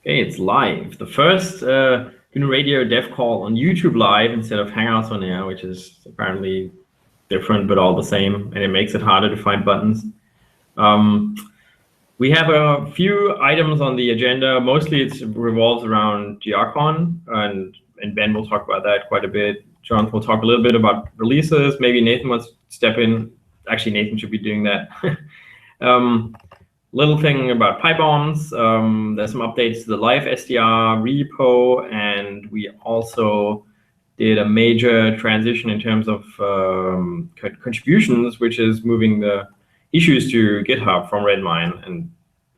Okay, it's live. The first GNU Radio dev call on YouTube Live instead of Hangouts on Air, which is apparently different but all the same, and it makes it harder to find buttons. We have a few items on the agenda. Mostly it revolves around GRCon, and Ben will talk about that quite a bit. John will talk a little bit about releases. Maybe Nathan wants to step in. Actually, Nathan should be doing that. Little thing about PyBombs. There's some updates to the live SDR repo, and we also did a major transition in terms of contributions, which is moving the issues to GitHub from Redmine, and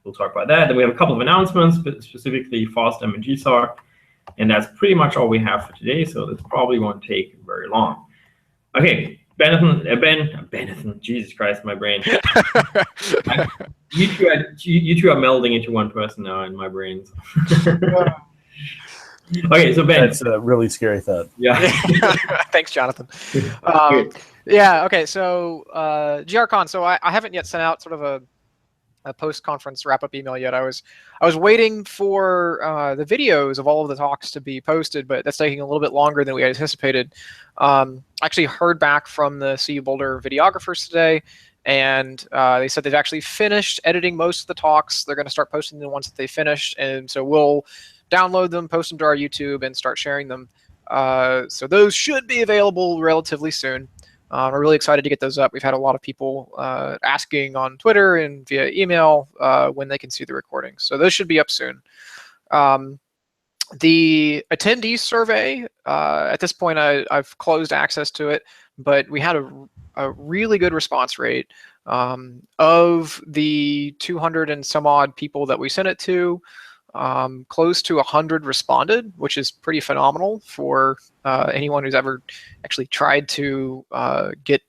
we'll talk about that. Then we have a couple of announcements, specifically FOSDEM and GSAR, and that's pretty much all we have for today, so this probably won't take very long. Okay. Benethan, Jesus Christ, my brain. You two are melding into one person now in my brain. Okay, so Ben. That's a really scary thought. Yeah. Thanks, Jonathan. Yeah, okay, so GRCon, so I haven't yet sent out sort of a post-conference wrap-up email yet. I was waiting for the videos of all of the talks to be posted, but that's taking a little bit longer than we anticipated. Actually heard back from the CU Boulder videographers today, and they said they've actually finished editing most of the talks. They're going to start posting the ones that they finished, and so we'll download them, post them to our YouTube, and start sharing them. So those should be available relatively soon. We're really excited to get those up. We've had a lot of people asking on Twitter and via email when they can see the recordings. So those should be up soon. The attendee survey, at this point, I've closed access to it, but we had a really good response rate. Of the 200 and some odd people that we sent it to, close to 100 responded, which is pretty phenomenal for anyone who's ever actually tried to get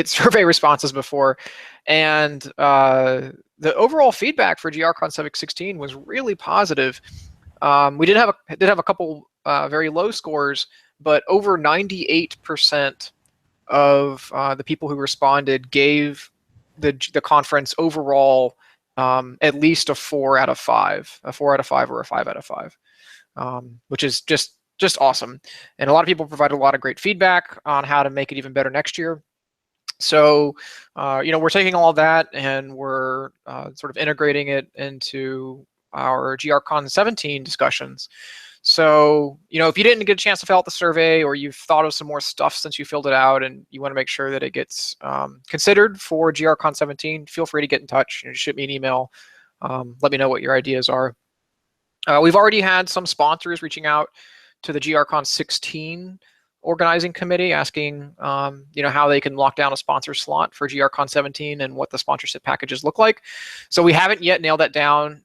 survey responses before. And the overall feedback for GRCon 16 was really positive. We did have a couple very low scores, but over 98% of the people who responded gave the conference overall at least a 4 out of 5, a 4 out of 5 or a 5 out of 5, which is just awesome. And a lot of people provided a lot of great feedback on how to make it even better next year. So, we're taking all of that and we're sort of integrating it into our GRCon 17 discussions. So, if you didn't get a chance to fill out the survey, or you've thought of some more stuff since you filled it out and you want to make sure that it gets considered for GRCon 17, feel free to get in touch and shoot me an email. Let me know what your ideas are. We've already had some sponsors reaching out to the GRCon 16 organizing committee asking, how they can lock down a sponsor slot for GRCon 17 and what the sponsorship packages look like. So we haven't yet nailed that down.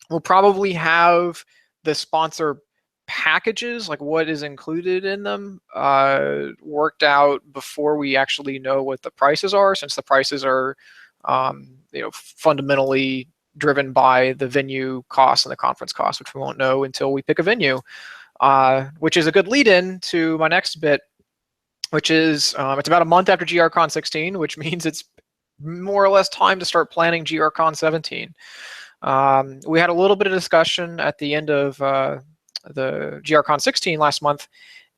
We'll probably have the sponsor packages, like what is included in them, worked out before we actually know what the prices are, since the prices are fundamentally driven by the venue costs and the conference costs, which we won't know until we pick a venue, which is a good lead-in to my next bit, which is it's about a month after GRCon 16, which means it's more or less time to start planning GRCon 17. We had a little bit of discussion at the end of the GRCon 16 last month,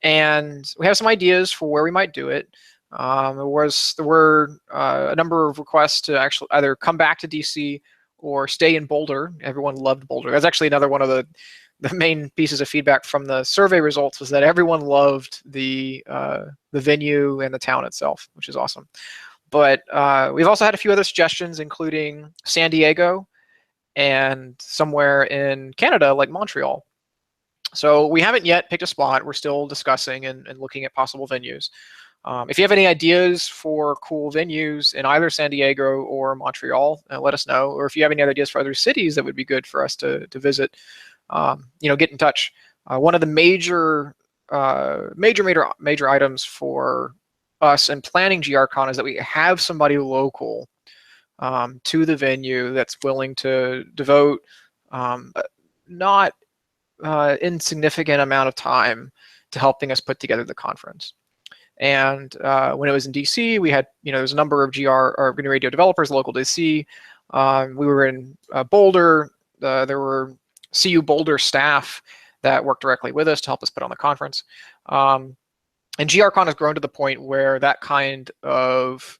and we have some ideas for where we might do it. There were a number of requests to actually either come back to DC or stay in Boulder. Everyone loved Boulder. That's actually another one of the main pieces of feedback from the survey results, was that everyone loved the venue and the town itself, which is awesome. But we've also had a few other suggestions, including San Diego and somewhere in Canada like Montreal. So we haven't yet picked a spot. We're still discussing and looking at possible venues. If you have any ideas for cool venues in either San Diego or Montreal, let us know. Or if you have any other ideas for other cities that would be good for us to visit, get in touch. One of the major items for us in planning GRCon is that we have somebody local to the venue that's willing to devote not insignificant amount of time to helping us put together the conference. And when it was in DC, we had, there's a number of GNU Radio developers local to DC. We were in Boulder. There were CU Boulder staff that work directly with us to help us put on the conference. And GRCon has grown to the point where that kind of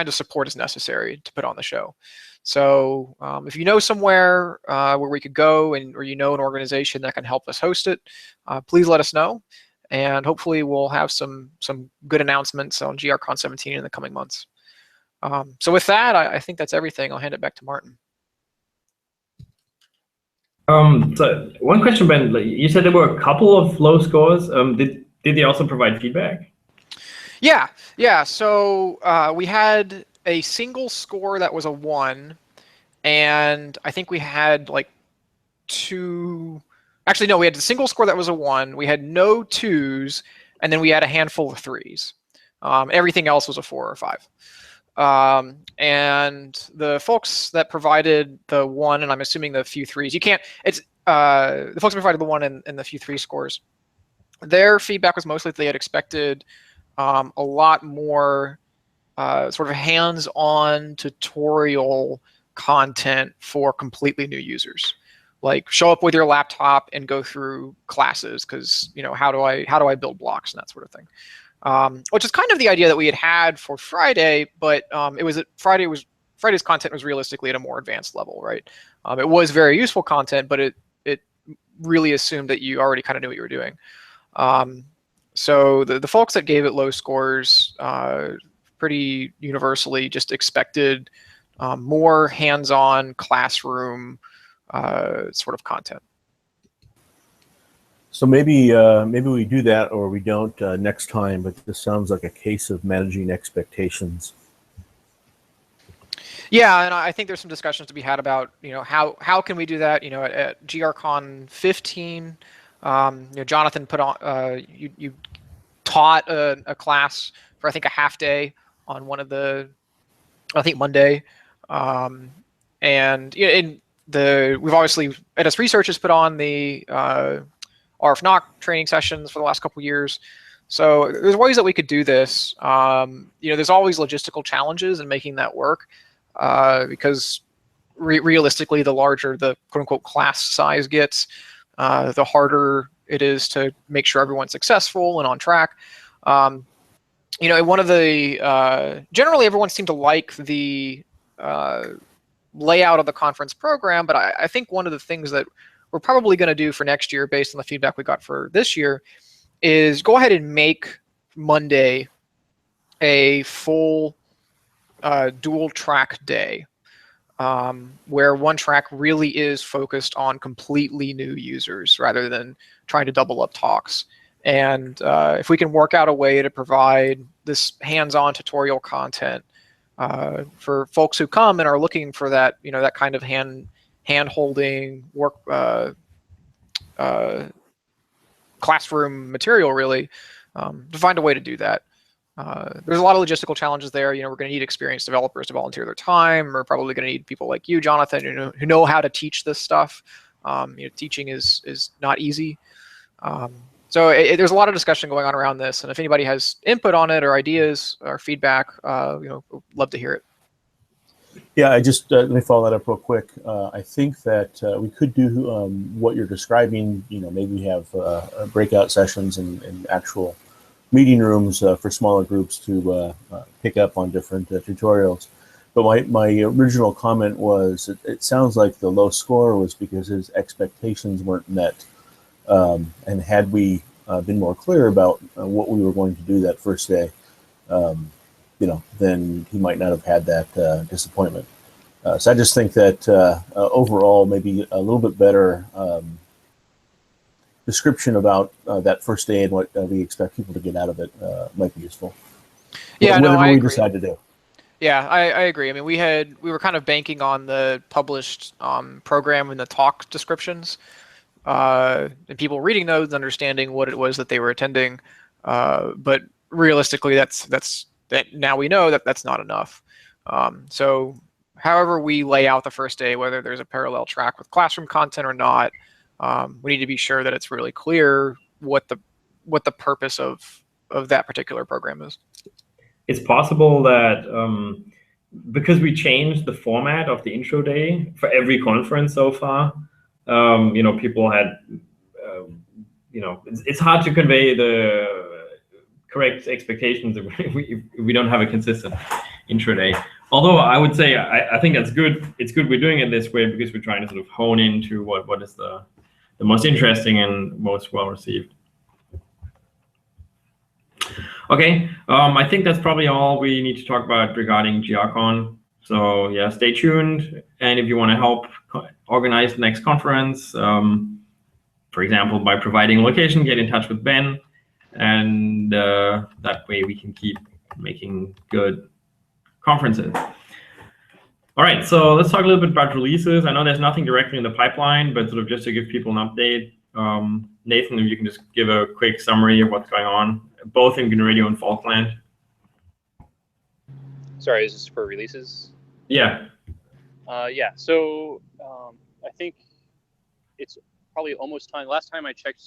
support is necessary to put on the show. So if you know somewhere where we could go, or you know an organization that can help us host it, please let us know. And hopefully we'll have some good announcements on GRCon 17 in the coming months. So with that, I think that's everything. I'll hand it back to Martin. So one question, Ben, you said there were a couple of low scores. Did they also provide feedback? Yeah. So we had a single score that was a 1, and I think we had like 2. Actually, no, we had a single score that was a 1. We had no 2s, and then we had a handful of 3s. Everything else was a 4 or 5. And the folks that provided the 1, and I'm assuming the few 3s, you can't. It's the folks that provided the 1 and the few 3 scores. Their feedback was mostly that they had expected a lot more sort of hands-on tutorial content for completely new users. Like show up with your laptop and go through classes, because how do I build blocks and that sort of thing. Which is kind of the idea that we had for Friday, but Friday's content was realistically at a more advanced level, right? It was very useful content, but it really assumed that you already kind of knew what you were doing. So the folks that gave it low scores pretty universally just expected more hands-on classroom sort of content. So maybe we do that or we don't next time, but this sounds like a case of managing expectations. Yeah, and I think there's some discussions to be had about how can we do that. At GRCon 15, Jonathan put on you taught a class for I think a half day on one of the, I think Monday, and we've obviously Edis Research has put on the RF knock training sessions for the last couple of years. So there's ways that we could do this. There's always logistical challenges in making that work, because realistically, the larger the quote unquote class size gets, the harder it is to make sure everyone's successful and on track. One of the generally everyone seemed to like the layout of the conference program, but I think one of the things that we're probably going to do for next year, based on the feedback we got for this year, is go ahead and make Monday a full dual track day, where one track really is focused on completely new users rather than trying to double up talks. And if we can work out a way to provide this hands-on tutorial content for folks who come and are looking for that, that kind of hand-holding work, classroom material, really, to find a way to do that. There's a lot of logistical challenges there. We're going to need experienced developers to volunteer their time. We're probably going to need people like you, Jonathan, who know how to teach this stuff. Teaching is not easy. So there's a lot of discussion going on around this, and if anybody has input on it or ideas or feedback, love to hear it. Yeah, let me follow that up real quick. I think that we could do what you're describing. Maybe have breakout sessions and actual meeting rooms for smaller groups to pick up on different tutorials. But my original comment was, it sounds like the low score was because his expectations weren't met. And had we been more clear about what we were going to do that first day, then he might not have had that disappointment. So I just think that overall, maybe a little bit better description about that first day and what we expect people to get out of it might be useful. Yeah, whatever I we agree. decide to do. Yeah, I agree. I mean, we were kind of banking on the published program and the talk descriptions, and people reading those and understanding what it was that they were attending. But realistically, that's now we know that that's not enough. So however we lay out the first day, whether there's a parallel track with classroom content or not, we need to be sure that it's really clear what the purpose of that particular program is. It's possible that because we changed the format of the intro day for every conference so far, people had, it's hard to convey the correct expectations if we don't have a consistent intro day. Although I would say I think that's good. It's good we're doing it this way because we're trying to sort of hone into what is the most interesting and most well received. Okay, I think that's probably all we need to talk about regarding GRCon. So yeah, stay tuned. And if you want to help organize the next conference, for example, by providing a location, get in touch with Ben. And that way we can keep making good conferences. All right, so let's talk a little bit about releases. I know there's nothing directly in the pipeline, but sort of just to give people an update, Nathan, if you can just give a quick summary of what's going on, both in GNU Radio and Falkland. Sorry, is this for releases? Yeah. Yeah, so I think it's probably almost time. Last time I checked,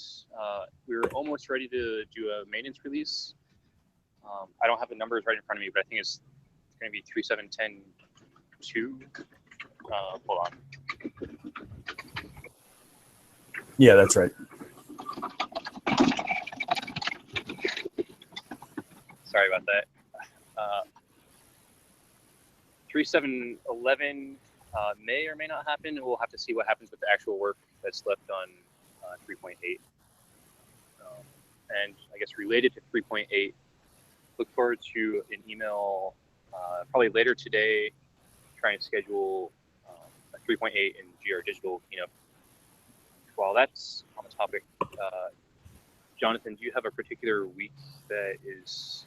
we were almost ready to do a maintenance release. I don't have the numbers right in front of me, but I think it's going to be 3.7.10.2. Hold on. Yeah, that's right. Sorry about that. 3.7.11 may or may not happen. We'll have to see what happens with the actual work that's left on 3.8. And I guess related to 3.8, look forward to an email probably later today, trying to schedule a 3.8 and GR Digital cleanup. While that's on the topic, Jonathan, do you have a particular week that is,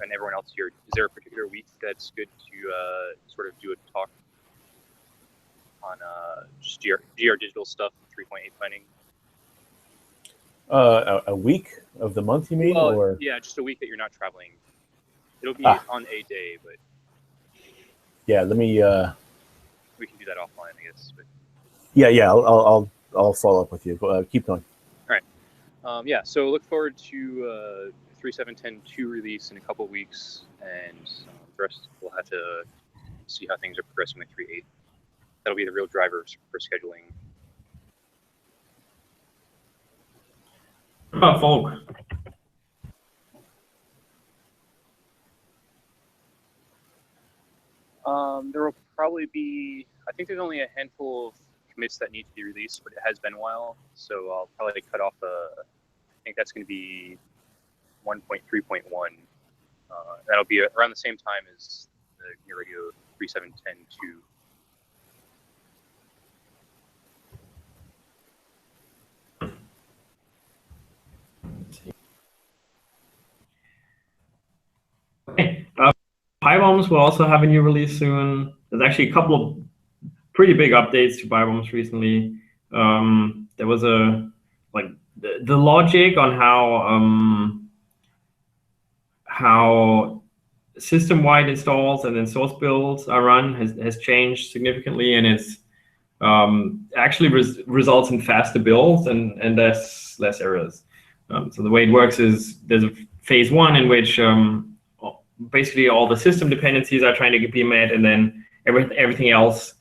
and everyone else here, is there a particular week that's good to sort of do a talk on just GR Digital stuff, 3.8 planning? A week of the month, you mean? Well, or yeah, just a week that you're not traveling. It'll be on a day, but yeah, let me. We can do that offline, I guess. But yeah, I'll follow up with you. Keep going. All right. Yeah, so look forward to 3.7.10.2 release in a couple of weeks, and the rest we'll have to see how things are progressing with 3.8. That'll be the real drivers for scheduling. What about Folk? There will probably be, I think there's only a handful of commits that need to be released, but it has been a while, so I'll probably cut off I think that's going to be 1.3.1. That'll be around the same time as the GNU Radio 3.7.10.2. Okay. PyBombs will also have a new release soon. There's actually a couple of pretty big updates to PyBombs recently. There was the logic on how system-wide installs and then source builds are run has changed significantly, and it's actually results in faster builds and less errors. So the way it works is there's a phase one in which basically all the system dependencies are trying to be met, and then everything else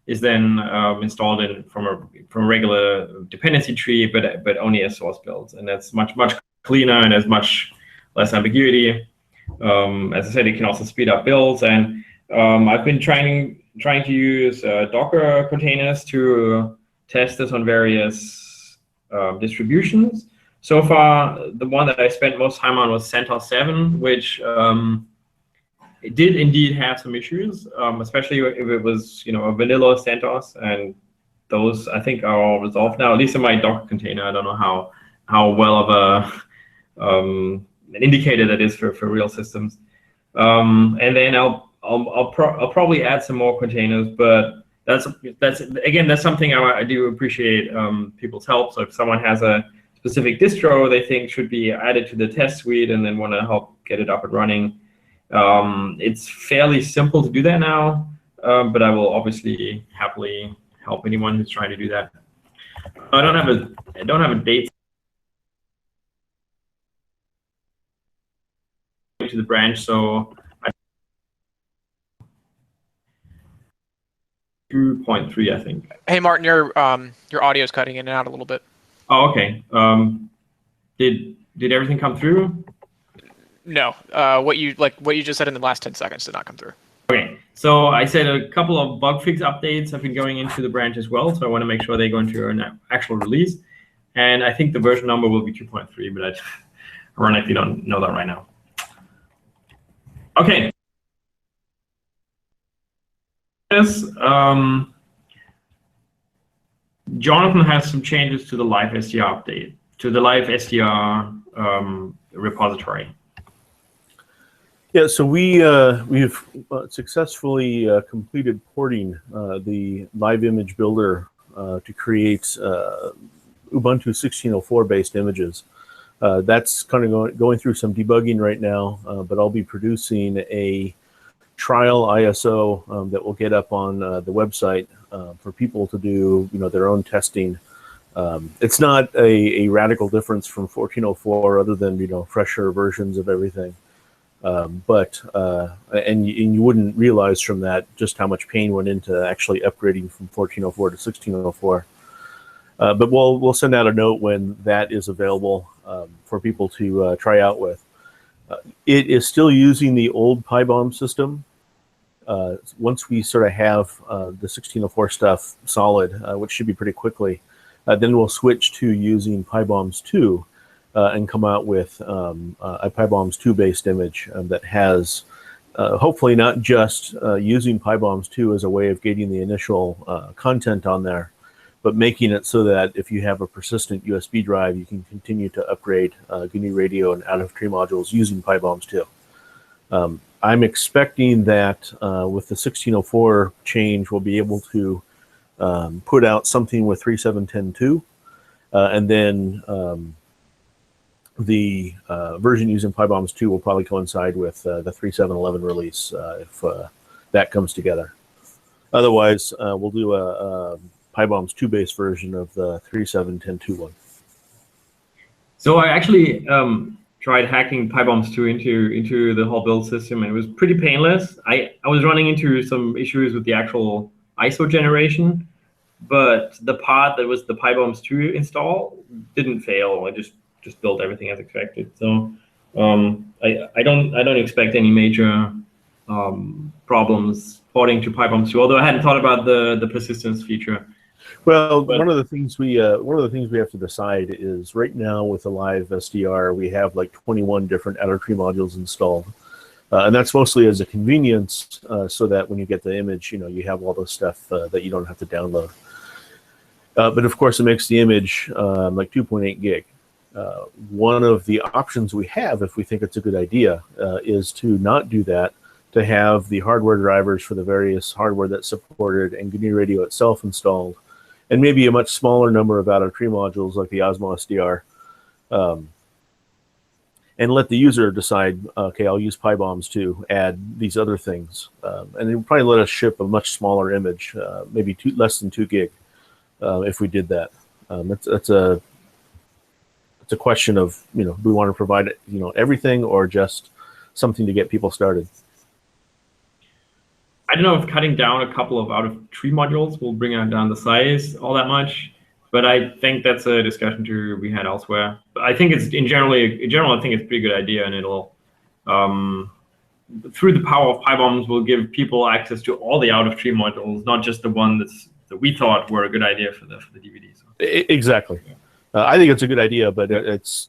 is then installed from a regular dependency tree, but only as source builds, and that's much cleaner and has much less ambiguity. As I said, it can also speed up builds, and I've been trying to use Docker containers to test this on various distributions. So far, the one that I spent most time on was CentOS 7, which it did indeed have some issues, especially if it was a vanilla CentOS, and those I think are all resolved now. At least in my Docker container, I don't know how well of an indicator that is for real systems. And then I'll probably add some more containers, but that's something I do appreciate people's help. So if someone has a specific distro they think should be added to the test suite and then want to help get it up and running, it's fairly simple to do that now, but I will obviously happily help anyone who's trying to do that. I don't have a date to the branch, so 2.3, I think. Hey, Martin, your audio's cutting in and out a little bit. Oh, okay. Did everything come through? No, what you just said in the last 10 seconds did not come through. Okay, so I said a couple of bug fix updates have been going into the branch as well, so I want to make sure they go into an actual release. And I think the version number will be 2.3, but I ironically don't know that right now. Okay. Yes, Jonathan has some changes to the live SDR update, to the live SDR repository. Yeah, so we've successfully completed porting the live image builder to create Ubuntu 16.04 based images. That's kind of going through some debugging right now, but I'll be producing a trial ISO that will get up on the website for people to do their own testing. It's not a radical difference from 14.04 other than fresher versions of everything. And you wouldn't realize from that just how much pain went into actually upgrading from 14.04 to 16.04. But we'll send out a note when that is available for people to try out with. It is still using the old PyBomb system. Once we sort of have the 16.04 stuff solid, which should be pretty quickly, then we'll switch to using PyBombs 2. And come out with a PyBombs 2 based image that has hopefully not just using PyBombs 2 as a way of gating the initial content on there, but making it so that if you have a persistent USB drive, you can continue to upgrade GNU radio and out-of-tree modules using PyBombs 2. I'm expecting that with the 16.04 change, we'll be able to put out something with 3.7.10.2, and then the version using PyBombs 2 will probably coincide with the 3.7.11 release if that comes together. Otherwise, we'll do a PyBombs 2 based version of the 3.7.10.2 one. So I actually tried hacking PyBombs 2 into the whole build system, and it was pretty painless. I was running into some issues with the actual ISO generation, but the part that was the PyBombs 2 install didn't fail. I just built everything as expected. So I don't expect any major problems porting to PyBombs 2. Although I hadn't thought about the persistence feature. Well, one of the things we have to decide is right now with the live SDR we have like 21 different out-of-tree modules installed, and that's mostly as a convenience, so that when you get the image, you have all the stuff that you don't have to download. But of course, it makes the image like 2.8 gig. One of the options we have, if we think it's a good idea, is to not do that, to have the hardware drivers for the various hardware that's supported and GNU Radio itself installed, and maybe a much smaller number of out-of-tree modules like the Osmo SDR, and let the user decide, okay, I'll use PyBombs to add these other things. And it would probably let us ship a much smaller image, maybe less than 2 gig, if we did that. It's a question of, do we want to provide everything or just something to get people started? I don't know if cutting down a couple of out-of-tree modules will bring down the size all that much, but I think that's a discussion to be had elsewhere. But I think it's in general, I think it's a pretty good idea, and it'll through the power of PyBombs will give people access to all the out-of-tree modules, not just the one that we thought were a good idea for the DVD. So. Exactly. I think it's a good idea, but it's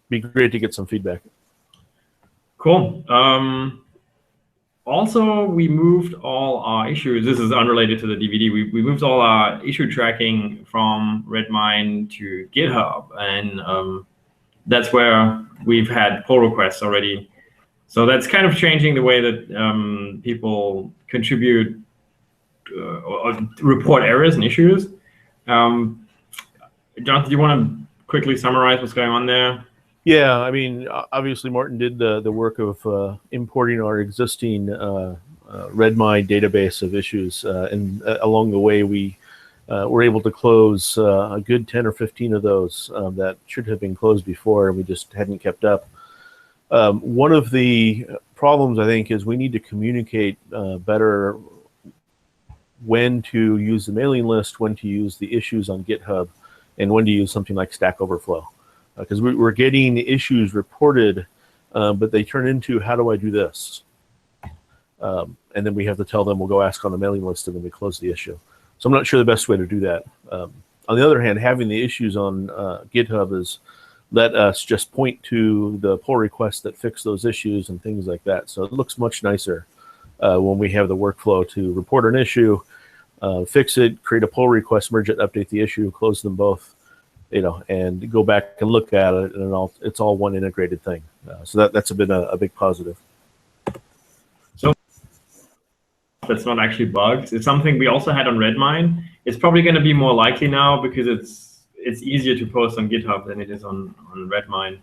be great to get some feedback. Cool. Also, we moved all our issues. This is unrelated to the DVD. We moved all our issue tracking from Redmine to GitHub, and that's where we've had pull requests already. So that's kind of changing the way that people contribute or report errors and issues. Jonathan, do you want to quickly summarize what's going on there? Yeah, I mean, obviously Martin did the work of importing our existing Redmine database of issues, and along the way we were able to close a good 10 or 15 of those that should have been closed before, and we just hadn't kept up. One of the problems, I think, is we need to communicate better when to use the mailing list, when to use the issues on GitHub, and when to use something like Stack Overflow. Because we're getting issues reported, but they turn into, how do I do this? And then we have to tell them, we'll go ask on the mailing list, and then we close the issue. So I'm not sure the best way to do that. On the other hand, having the issues on GitHub is let us just point to the pull requests that fix those issues and things like that. So it looks much nicer when we have the workflow to report an issue, fix it, create a pull request, merge it, update the issue, close them both, and go back and look at it, and it's all one integrated thing. So that's been a big positive. So that's not actually bugs. It's something we also had on Redmine. It's probably going to be more likely now because it's easier to post on GitHub than it is on Redmine.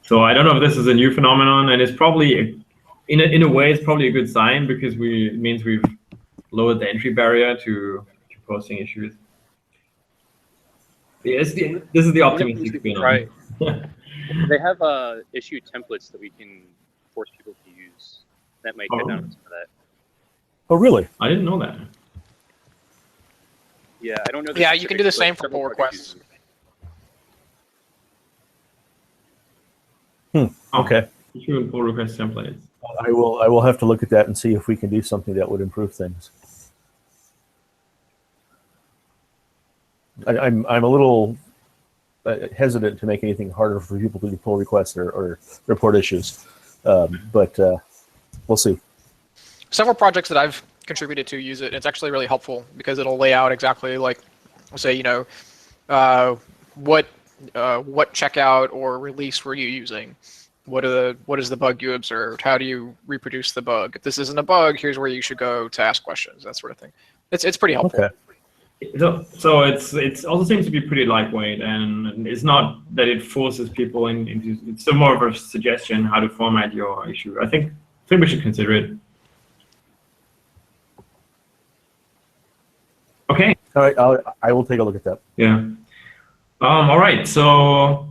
So I don't know if this is a new phenomenon, and it's probably in a way it's probably a good sign because it means we've lowered the entry barrier to posting issues. Yes, this is the optimistic spin. Right. They have issue templates that we can force people to use. That might cut down on some of that. Oh, really? I didn't know that. Yeah, I don't know. Yeah, you can do the same for pull requests. Okay. Issue and pull request templates. I will have to look at that and see if we can do something that would improve things. I'm a little hesitant to make anything harder for people to do pull requests or report issues, but we'll see. Several projects that I've contributed to use it. It's actually really helpful because it'll lay out exactly like, say, what checkout or release were you using? What is the bug you observed? How do you reproduce the bug? If this isn't a bug, here's where you should go to ask questions, that sort of thing. It's pretty helpful. Okay. So it's also seems to be pretty lightweight, and it's not that it forces people into. It's still more of a suggestion how to format your issue. I think we should consider it. Okay. All right. I will take a look at that. Yeah. All right. So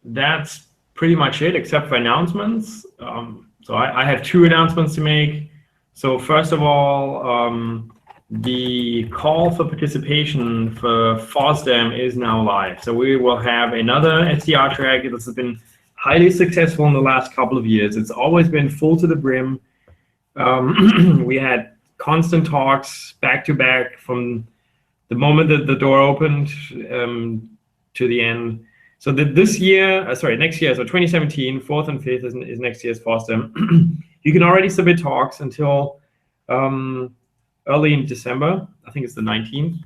that's pretty much it, except for announcements. So I have 2 announcements to make. So first of all, the call for participation for FOSDEM is now live. So we will have another SDR track. This has been highly successful in the last couple of years. It's always been full to the brim. We had constant talks back to back from the moment that the door opened to the end. So that next year, so 2017, 4th and 5th is next year's FOSDEM. You can already submit talks until early in December. I think it's the 19th.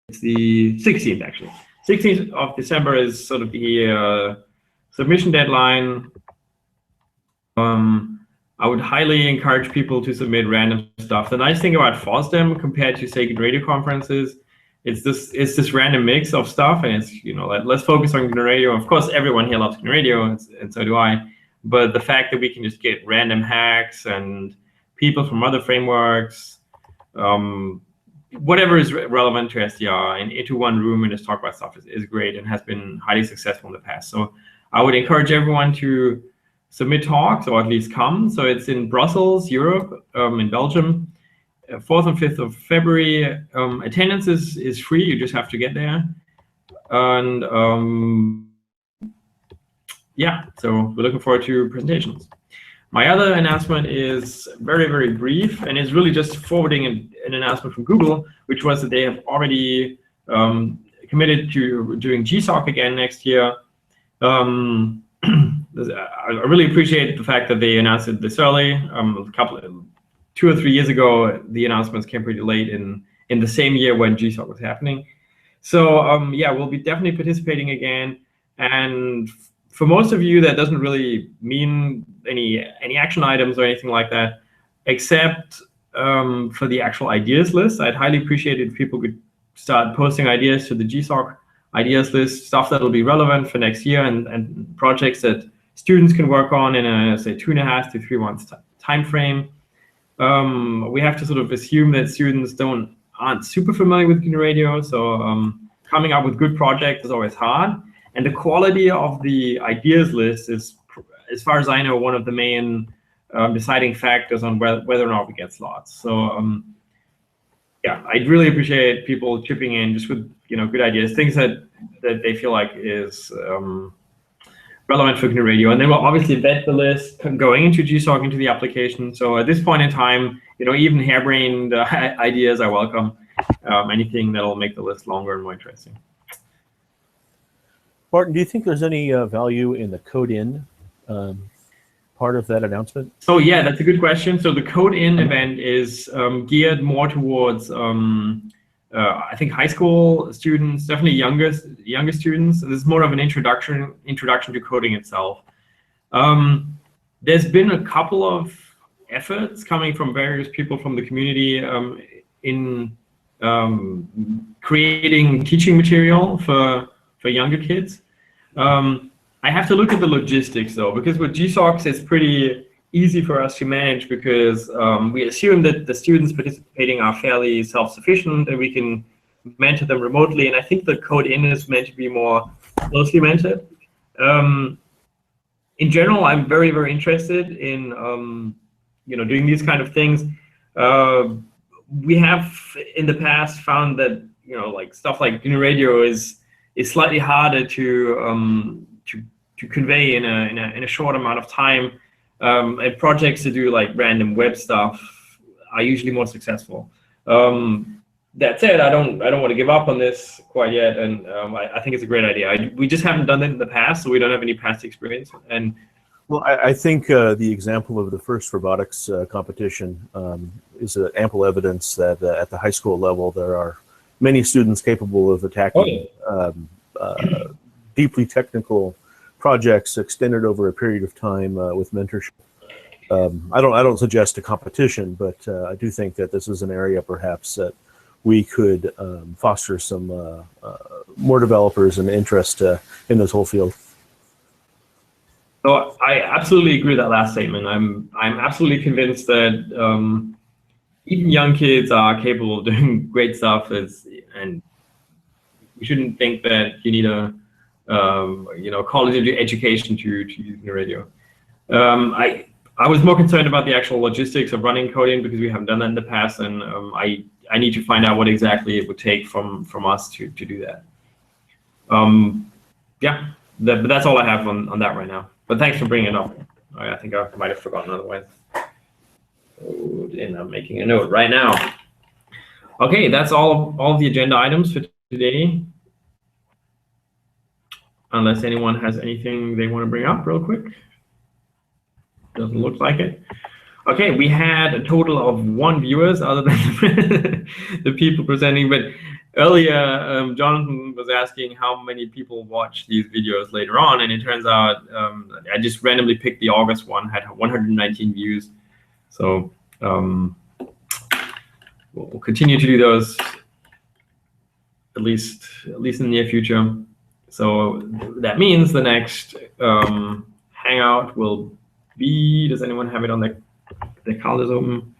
It's the 16th, actually. 16th of December is sort of the submission deadline. I would highly encourage people to submit random stuff. The nice thing about FOSDEM compared to, say, radio conferences, it's this random mix of stuff, and it's, let's focus on GNU Radio. Of course, everyone here loves GNU Radio, and so do I. But the fact that we can just get random hacks and people from other frameworks, whatever is relevant to SDR, and into one room and just talk about stuff is great and has been highly successful in the past. So I would encourage everyone to submit talks, or at least come. So it's in Brussels, Europe, in Belgium, 4th and 5th of February. Attendance is free. You just have to get there. And yeah, so we're looking forward to presentations. My other announcement is very, very brief, and it's really just forwarding an announcement from Google, which was that they have already committed to doing GSOC again next year. I really appreciate the fact that they announced it this early. 2 or 3 years ago, the announcements came pretty late in the same year when GSOC was happening. So yeah, we'll be definitely participating again. And for most of you, that doesn't really mean any action items or anything like that, except for the actual ideas list. I'd highly appreciate it if people could start posting ideas to the GSOC ideas list, stuff that will be relevant for next year, and projects that students can work on in a, say, 2.5 to 3 months time frame. We have to sort of assume that students aren't super familiar with GNU Radio, so coming up with good projects is always hard. And the quality of the ideas list is, as far as I know, one of the main deciding factors on whether or not we get slots. So yeah, I'd really appreciate people chipping in just with good ideas, things that they feel like is relevant for GNU Radio, and then we'll obviously vet the list going into GSOC, into the application. So at this point in time, even harebrained ideas are welcome. Anything that'll make the list longer and more interesting. Martin, do you think there's any value in the code-in part of that announcement? So yeah, that's a good question. So the code-in event is geared more towards I think high school students, definitely younger students. This is more of an introduction to coding itself. There's been a couple of efforts coming from various people from the community in creating teaching material for younger kids. I have to look at the logistics though, because with GSOCs it's pretty easy for us to manage, because we assume that the students participating are fairly self-sufficient and we can mentor them remotely. And I think the code-in is meant to be more closely mentored. In general, I'm very, very interested in doing these kind of things. We have in the past found that like stuff like GNU Radio is slightly harder to convey in a short amount of time. And projects to do like random web stuff are usually more successful. That said, I don't want to give up on this quite yet, and I think it's a great idea. We just haven't done it in the past, so we don't have any past experience. And well, I think the example of the first robotics competition is ample evidence that at the high school level there are many students capable of attacking deeply technical projects extended over a period of time with mentorship. I don't suggest a competition, but I do think that this is an area perhaps that we could foster some more developers and interest in this whole field. So I absolutely agree with that last statement. I'm absolutely convinced that even young kids are capable of doing great stuff, and we shouldn't think that you need a college education to use GNU Radio. I was more concerned about the actual logistics of running coding, because we haven't done that in the past, and I need to find out what exactly it would take from us to do that. Yeah, but that's all I have on that right now. But thanks for bringing it up. I think I might have forgotten otherwise. And I'm making a note right now. Okay, that's all of the agenda items for today. Unless anyone has anything they want to bring up real quick. Doesn't look like it. Okay, we had a total of 1 viewers other than the people presenting, but earlier Jonathan was asking how many people watch these videos later on, and it turns out I just randomly picked the August one, had 119 views. So we'll continue to do those at least in the near future. So that means the next Hangout will be, does anyone have it on the calendars open?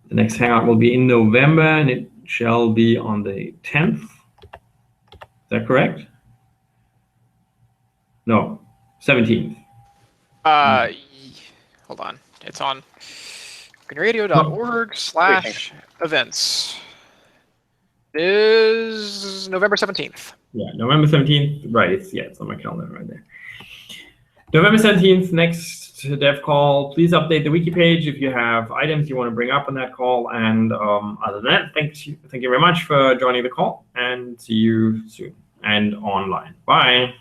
The next Hangout will be in November, and it shall be on the 10th. Is that correct? No, 17th. Hold on. It's on gnuradio.org/events. It is November 17th. Yeah, November 17th. Right, it's on my calendar right there. November 17th, next dev call. Please update the wiki page if you have items you want to bring up on that call. And other than that, thank you very much for joining the call, and see you soon and online. Bye.